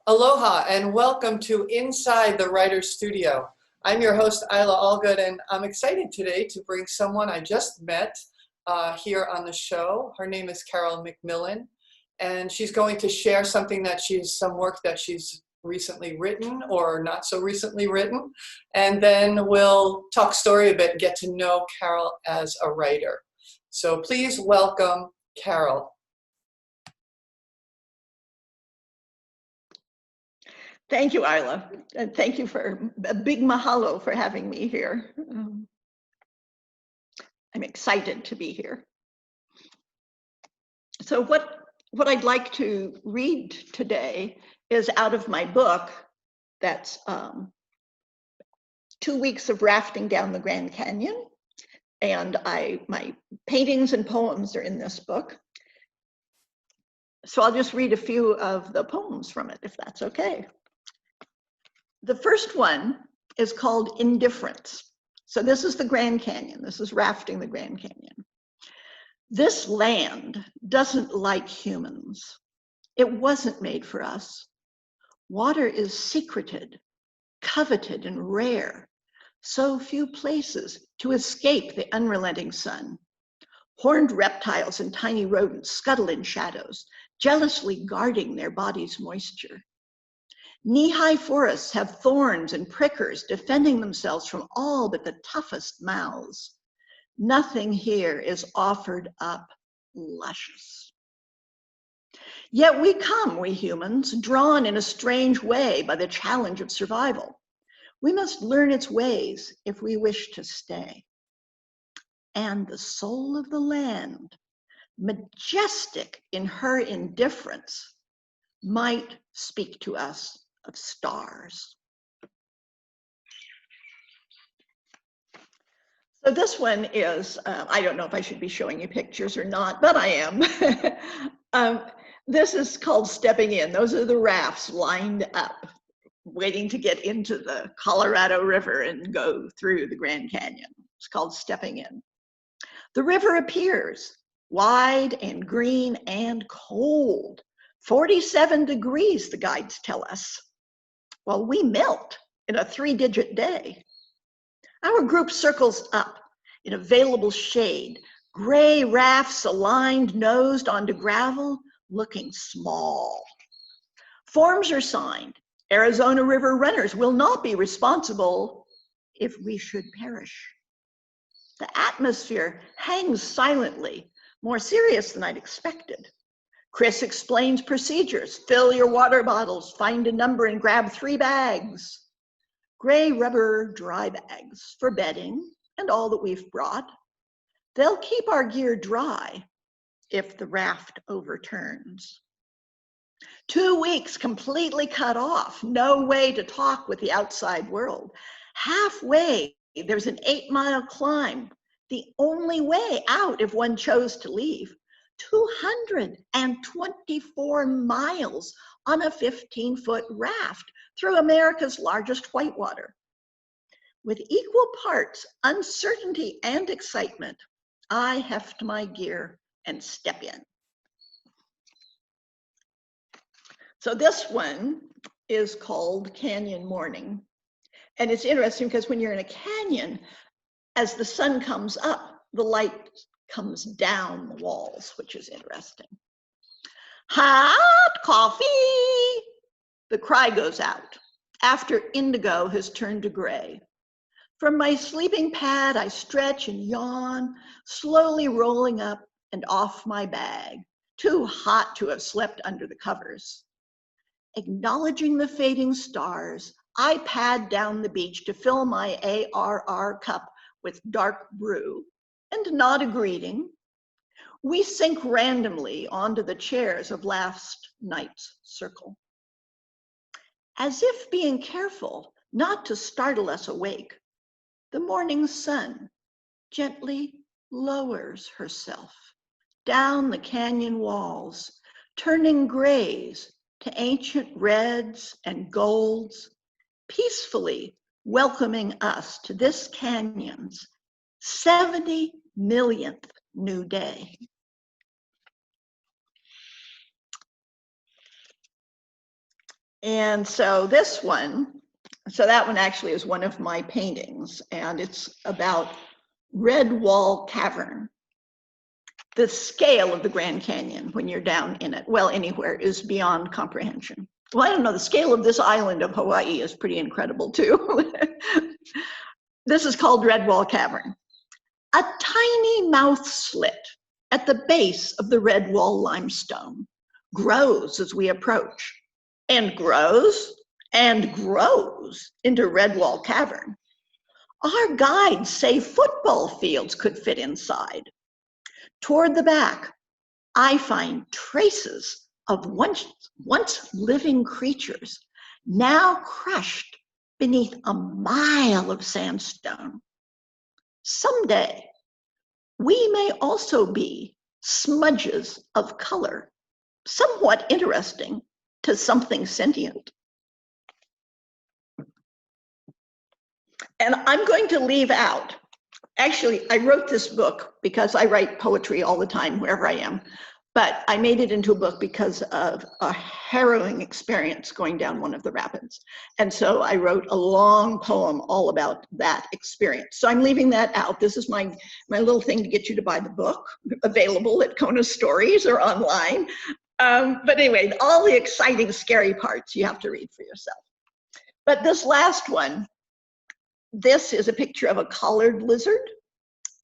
Aloha and welcome to Inside the Writer's Studio. I'm your host, Isla Allgood, and I'm excited today to bring someone I just met here on the show. Her name is Carol McMillan, and she's going to share some work that she's recently written or not so recently written. And then we'll talk story a bit and get to know Carol as a writer. So please welcome Carol. Thank you, Isla, and thank you for a big mahalo for having me here. I'm excited to be here. So what I'd like to read today is out of my book. That's 2 weeks of rafting down the Grand Canyon, and my paintings and poems are in this book. So I'll just read a few of the poems from it, if that's okay. The first one is called Indifference. So this is the Grand Canyon. This is rafting the Grand Canyon. This land doesn't like humans. It wasn't made for us. Water is secreted, coveted, and rare. So few places to escape the unrelenting sun. Horned reptiles and tiny rodents scuttle in shadows, jealously guarding their body's moisture. Knee-high forests have thorns and prickers defending themselves from all but the toughest mouths. Nothing here is offered up luscious. Yet we come, we humans, drawn in a strange way by the challenge of survival. We must learn its ways if we wish to stay. And the soul of the land, majestic in her indifference, might speak to us of stars. So this one is, I don't know if I should be showing you pictures or not, but I am. This is called Stepping In. Those are the rafts lined up, waiting to get into the Colorado River and go through the Grand Canyon. It's called Stepping In. The river appears wide and green and cold. 47 degrees, the guides tell us. Well, we melt in a 3-digit day. Our group circles up in available shade, gray rafts aligned, nosed onto gravel, looking small. Forms are signed. Arizona River runners will not be responsible if we should perish. The atmosphere hangs silently, more serious than I'd expected. Chris explains procedures. Fill your water bottles, find a number, and grab 3 bags. Gray rubber dry bags for bedding and all that we've brought. They'll keep our gear dry if the raft overturns. 2 weeks completely cut off, no way to talk with the outside world. Halfway, there's an 8-mile climb, the only way out if one chose to leave. 224 miles on a 15-foot raft through America's largest whitewater. With equal parts uncertainty and excitement, I heft my gear and step in. So this one is called Canyon Morning. And it's interesting because when you're in a canyon, as the sun comes up, the light comes down the walls, which is interesting. Hot coffee! The cry goes out after indigo has turned to gray. From my sleeping pad, I stretch and yawn, slowly rolling up and off my bag, too hot to have slept under the covers. Acknowledging the fading stars, I pad down the beach to fill my ARR cup with dark brew and nod a greeting. We sink randomly onto the chairs of last night's circle. As if being careful not to startle us awake, the morning sun gently lowers herself down the canyon walls, turning grays to ancient reds and golds, peacefully welcoming us to this canyon's 70 millionth new day. And so this one, so that one actually is one of my paintings, and it's about Redwall Cavern. The scale of the Grand Canyon when you're down in it, well, anywhere, is beyond comprehension. Well, I don't know, the scale of this island of Hawaii is pretty incredible too. This is called Redwall Cavern. A tiny mouth slit at the base of the Redwall limestone grows as we approach, and grows and grows into Redwall Cavern. Our guides say football fields could fit inside. Toward the back, I find traces of once living creatures, now crushed beneath a mile of sandstone. Someday, we may also be smudges of color, somewhat interesting to something sentient. And I'm going to leave out, actually, I wrote this book because I write poetry all the time wherever I am, but I made it into a book because of a harrowing experience going down one of the rapids. And so I wrote a long poem all about that experience. So I'm leaving that out. This is my little thing to get you to buy the book, available at Kona Stories or online. But anyway, all the exciting, scary parts you have to read for yourself. But this last one, this is a picture of a collared lizard.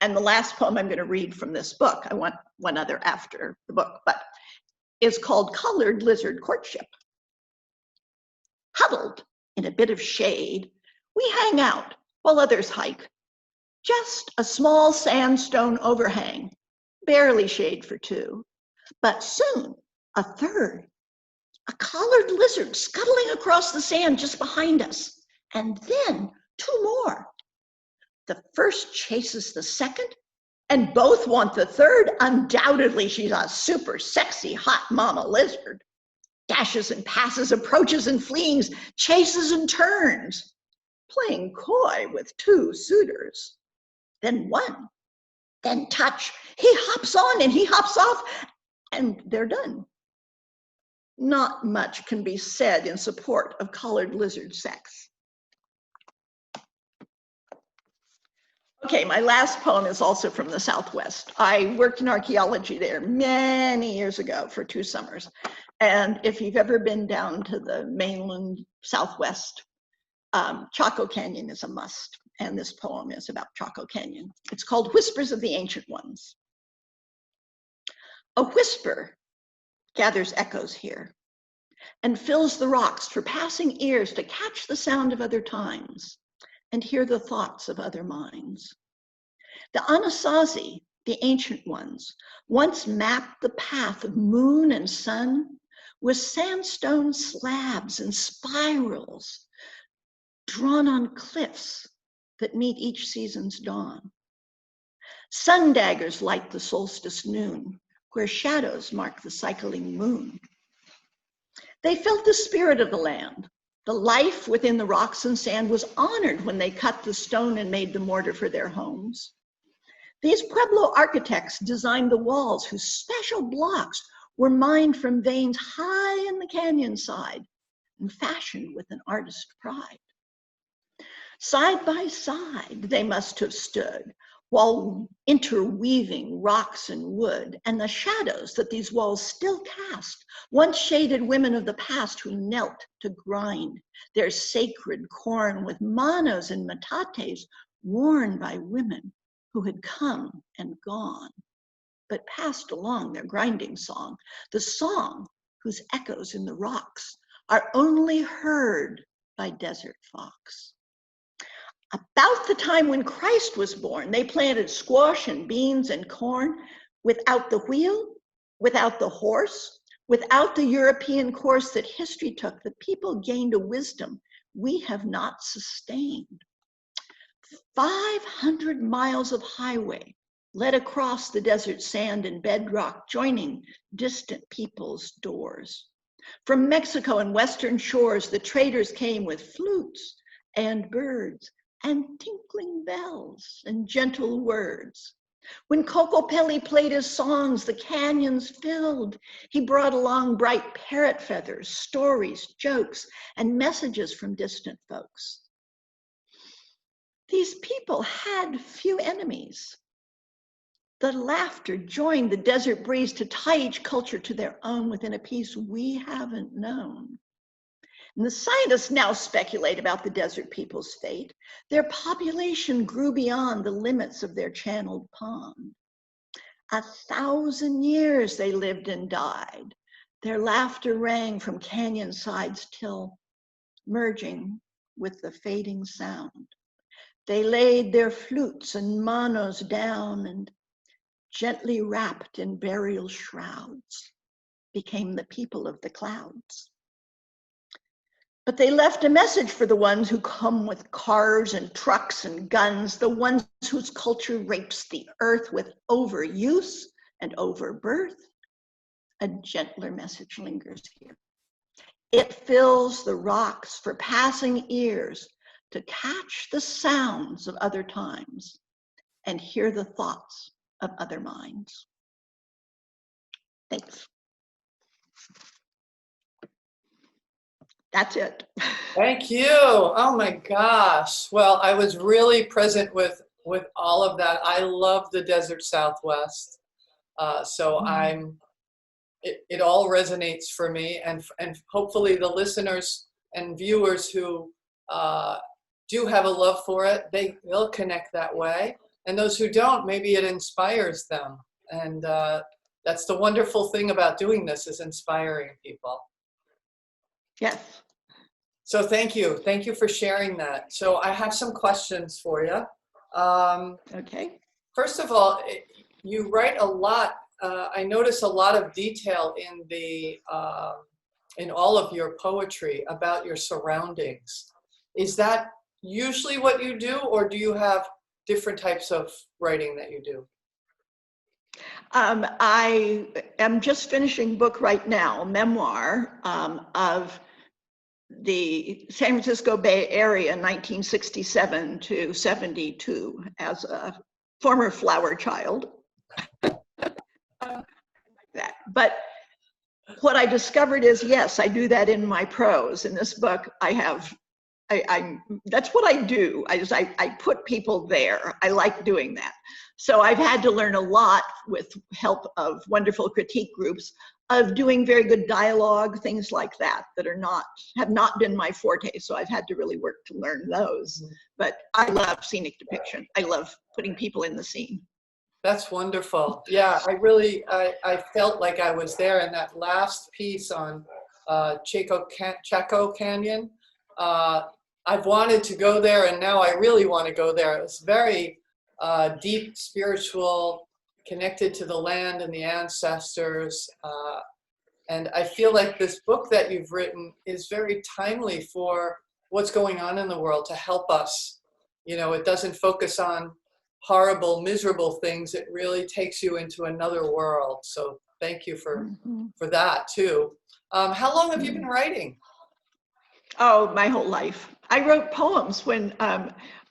And the last poem I'm going to read from this book, I want one other after the book, but is called Collared Lizard Courtship. Huddled in a bit of shade, we hang out while others hike. Just a small sandstone overhang, barely shade for two. But soon, a third, a collared lizard scuttling across the sand just behind us. And then two more. The first chases the second, and both want the third. Undoubtedly, she's a super sexy, hot mama lizard. Dashes and passes, approaches and flees, chases and turns, playing coy with two suitors. Then one, then touch. He hops on and he hops off, and they're done. Not much can be said in support of collared lizard sex. Okay, my last poem is also from the Southwest. I worked in archaeology there many years ago for 2 summers. And if you've ever been down to the mainland Southwest, Chaco Canyon is a must. And this poem is about Chaco Canyon. It's called Whispers of the Ancient Ones. A whisper gathers echoes here and fills the rocks for passing ears to catch the sound of other times and hear the thoughts of other minds. The Anasazi, the ancient ones, once mapped the path of moon and sun with sandstone slabs and spirals drawn on cliffs that meet each season's dawn. Sun daggers light the solstice noon, where shadows mark the cycling moon. They felt the spirit of the land. The life within the rocks and sand was honored when they cut the stone and made the mortar for their homes. These Pueblo architects designed the walls whose special blocks were mined from veins high in the canyon side and fashioned with an artist's pride. Side by side they must have stood while interweaving rocks and wood, and the shadows that these walls still cast once shaded women of the past who knelt to grind their sacred corn with manos and metates worn by women who had come and gone, but passed along their grinding song, the song whose echoes in the rocks are only heard by desert fox. About the time when Christ was born, they planted squash and beans and corn without the wheel, without the horse, without the European course that history took. The people gained a wisdom we have not sustained. 500 miles of highway led across the desert sand and bedrock, joining distant people's doors. From Mexico and western shores, the traders came with flutes and birds and tinkling bells and gentle words. When Kokopelli played his songs, the canyons filled. He brought along bright parrot feathers, stories, jokes, and messages from distant folks. These people had few enemies. The laughter joined the desert breeze to tie each culture to their own within a peace we haven't known. And the scientists now speculate about the desert people's fate. Their population grew beyond the limits of their channeled pond. 1,000 years they lived and died. Their laughter rang from canyon sides till, merging with the fading sound, they laid their flutes and manos down and, gently wrapped in burial shrouds, became the people of the clouds. But they left a message for the ones who come with cars and trucks and guns, the ones whose culture rapes the earth with overuse and overbirth. A gentler message lingers here. It fills the rocks for passing ears to catch the sounds of other times and hear the thoughts of other minds. Thanks. That's it. Thank you. Oh my gosh. Well, I was really present with all of that. I love the desert Southwest. It all resonates for me, and hopefully the listeners and viewers who do have a love for it, they'll connect that way. And those who don't, maybe it inspires them. And that's the wonderful thing about doing this, is inspiring people. Yes. So thank you. Thank you for sharing that. So I have some questions for you. Okay. First of all, you write a lot. I notice a lot of detail in all of your poetry about your surroundings. Is that usually what you do, or do you have different types of writing that you do? I am just finishing a book right now, a memoir of the San Francisco Bay Area, 1967 to 72, as a former flower child. But what I discovered is, yes, I do that in my prose. In this book, that's what I do. I put people there. I like doing that. So I've had to learn a lot with help of wonderful critique groups of doing very good dialogue, things like that have not been my forte. So I've had to really work to learn those. But I love scenic depiction. I love putting people in the scene. That's wonderful. Yeah, I felt like I was there in that last piece on Chaco Canyon. I've wanted to go there, and now I really want to go there. It's very deep, spiritual, connected to the land and the ancestors. And I feel like this book that you've written is very timely for what's going on in the world, to help us. You know, it doesn't focus on horrible, miserable things. It really takes you into another world. So thank you for that too. How long have you been writing? Oh, my whole life. I wrote poems when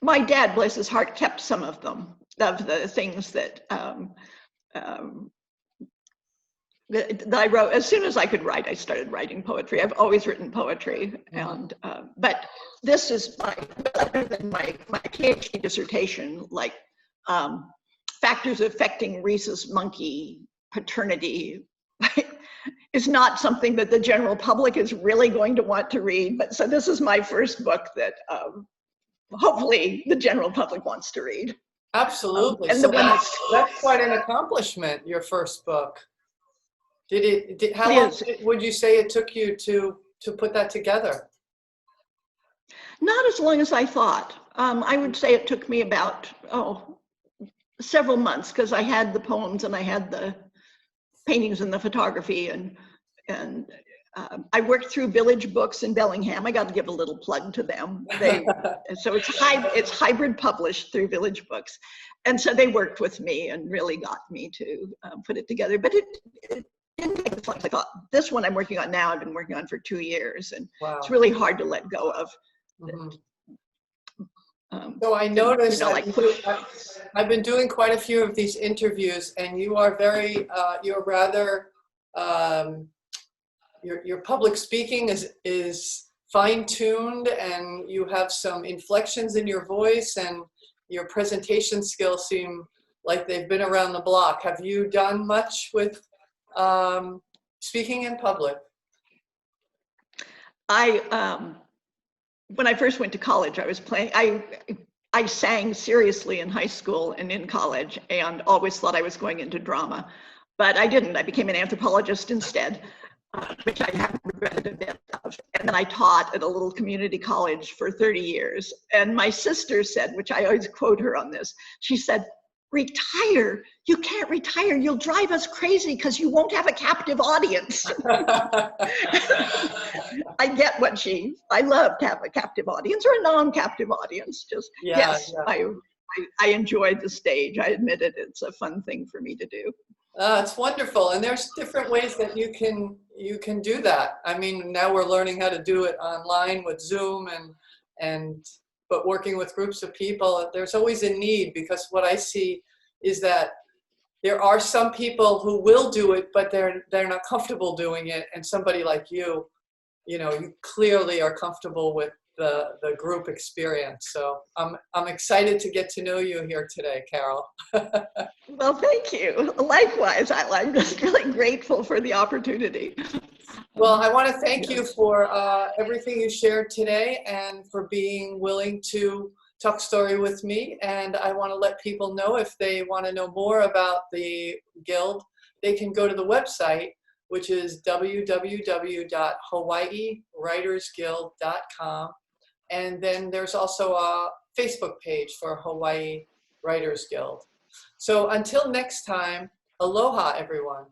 my dad, bless his heart, kept some of them, of the things that I wrote. As soon as I could write, I started writing poetry. I've always written poetry, and but this is other than my PhD dissertation, like factors affecting rhesus monkey paternity, is not something that the general public is really going to want to read. But so this is my first book that hopefully the general public wants to read. Absolutely. And so that's quite an accomplishment, your first book. How long would you say it took you to put that together? Not as long as I thought. I would say it took me about several months, because I had the poems and I had the paintings and the photography, and I worked through Village Books in Bellingham. I got to give a little plug to them. So it's hybrid published through Village Books, and so they worked with me and really got me to put it together. But it didn't take as long as I thought. This one I'm working on now, I've been working on for 2 years, and it's really hard to let go of. So I noticed I've been doing quite a few of these interviews, and you are very, you're rather, your public speaking is fine-tuned, and you have some inflections in your voice, and your presentation skills seem like they've been around the block. Have you done much with speaking in public? When I first went to college, I was playing, I sang seriously in high school and in college, and always thought I was going into drama, but I didn't. I became an anthropologist instead, which I haven't regretted a bit of. And then I taught at a little community college for 30 years. And my sister said, which I always quote her on this, she said, "Retire? You can't retire. You'll drive us crazy because you won't have a captive audience." I get what I love to have a captive audience or a non-captive audience. Just, Yeah, yes, yeah. I enjoy the stage. I admit it. It's a fun thing for me to do. It's wonderful, and there's different ways that you can do that. I mean, now we're learning how to do it online with Zoom, but working with groups of people, there's always a need, because what I see is that there are some people who will do it, but they're not comfortable doing it. And somebody like you know, you clearly are comfortable with the group experience. So I'm excited to get to know you here today, Carol. Well, thank you. Likewise, I'm just really grateful for the opportunity. Well, I want to thank you for everything you shared today, and for being willing to talk story with me. And I want to let people know, if they want to know more about the Guild, they can go to the website, which is www.hawaiiwritersguild.com. And then there's also a Facebook page for Hawaii Writers Guild. So until next time, aloha, everyone.